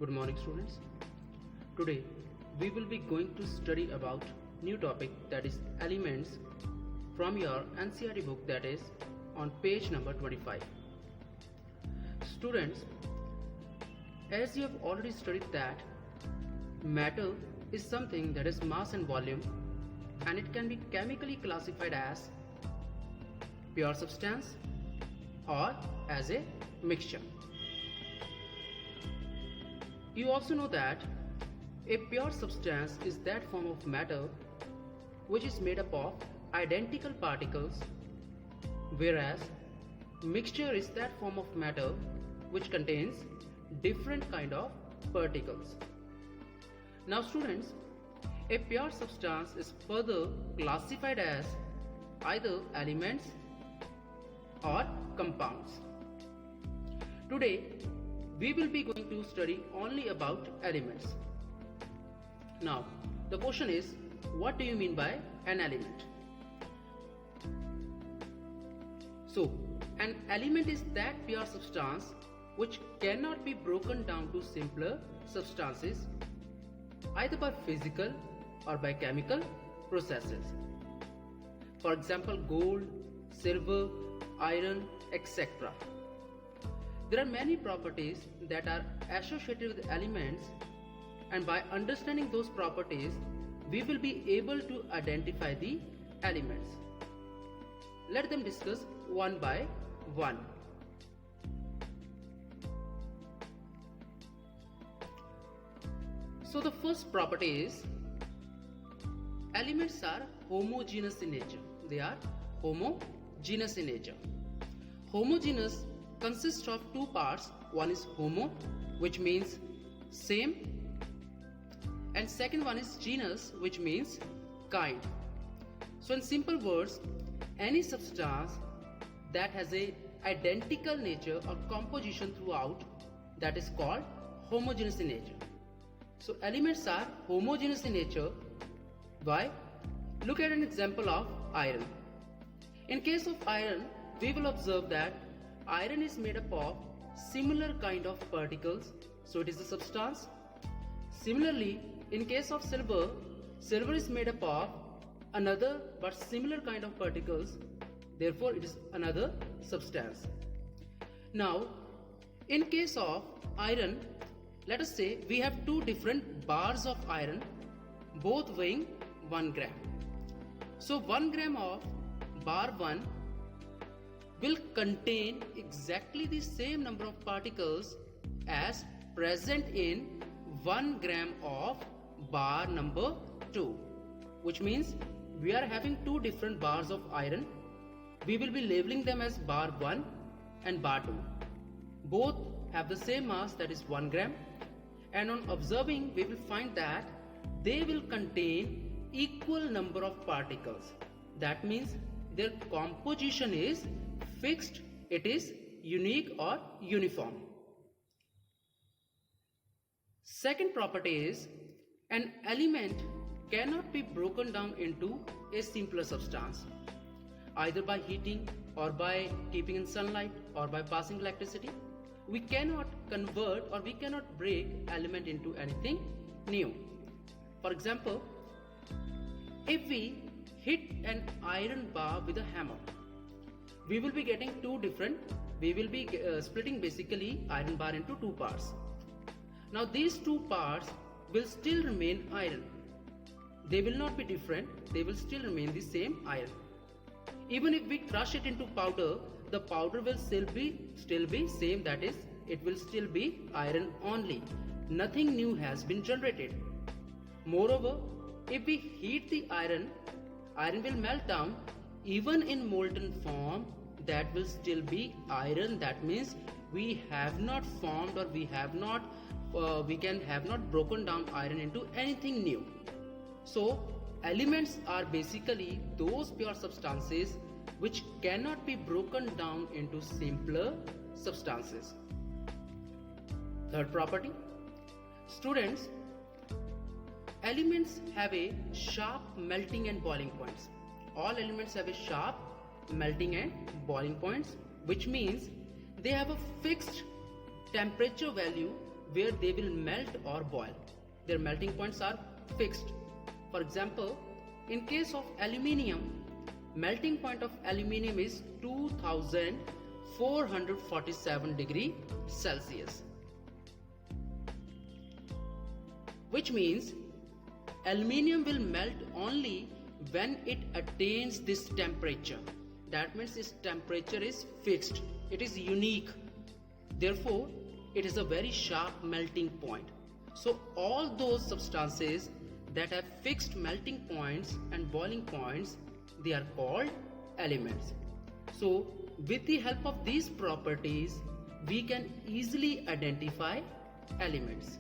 Good morning students. Today we will be going to study about new topic, that is elements, from your NCERT book, that is on page number 25. Students, as you have already studied that matter is something that is mass and volume, and it can be chemically classified as pure substance or as a mixture. You also know that a pure substance is that form of matter which is made up of identical particles, whereas mixture is that form of matter which contains different kind of particles. Now students, a pure substance is further classified as either elements or compounds. Today we will be going to study only about elements. Now the question is, what do you mean by an element? So an element is that pure substance which cannot be broken down to simpler substances either by physical or by chemical processes. For example, gold, silver, iron, etc. There are many properties that are associated with elements, and by understanding those properties we will be able to identify the elements. Let them discuss one by one. So the first property is elements are homogeneous in nature. They are homogeneous in nature. Homogeneous consists of two parts. One is homo, which means same, and second one is genus, which means kind. So in simple words, any substance that has a identical nature or composition throughout, that is called homogeneous in nature. So elements are homogeneous in nature. Why? Look at an example of iron. In case of iron, we will observe that iron is made up of similar kind of particles, so it is a substance. Similarly, in case of silver, silver is made up of another but similar kind of particles, therefore it is another substance. Now in case of iron, let us say we have two different bars of iron, both weighing 1 gram. So 1 gram of bar 1 will contain exactly the same number of particles as present in 1 gram of bar number 2, which means we are having two different bars of iron. We will be labeling them as bar 1 and bar 2. Both have the same mass, that is 1 gram, and on observing we will find that they will contain equal number of particles. That means their composition is fixed, it is unique or uniform. Second property is an element cannot be broken down into a simpler substance either by heating or by keeping in sunlight or by passing electricity. We cannot convert or we cannot break element into anything new. For example, if we hit an iron bar with a hammer, we will be getting splitting basically iron bar into two parts. Now these two parts will still remain iron. They will not be different, they will still remain the same iron. Even if we crush it into powder, the powder will still be same, that is, it will still be iron only. Nothing new has been generated. Moreover, if we heat the iron will melt down. Even in molten form, that will still be iron. That means we have not formed or we have not broken down iron into anything new. So elements are basically those pure substances which cannot be broken down into simpler substances. Third property, students, elements have a sharp melting and boiling points. All elements have a sharp melting and boiling points, which means they have a fixed temperature value where they will melt or boil. Their melting points are fixed. For example, in case of aluminium, melting point of aluminium is 2447 degree Celsius, which means aluminium will melt only when it attains this temperature. That means its temperature is fixed, it is unique, therefore it is a very sharp melting point. So all those substances that have fixed melting points and boiling points, they are called elements. So with the help of these properties, we can easily identify elements.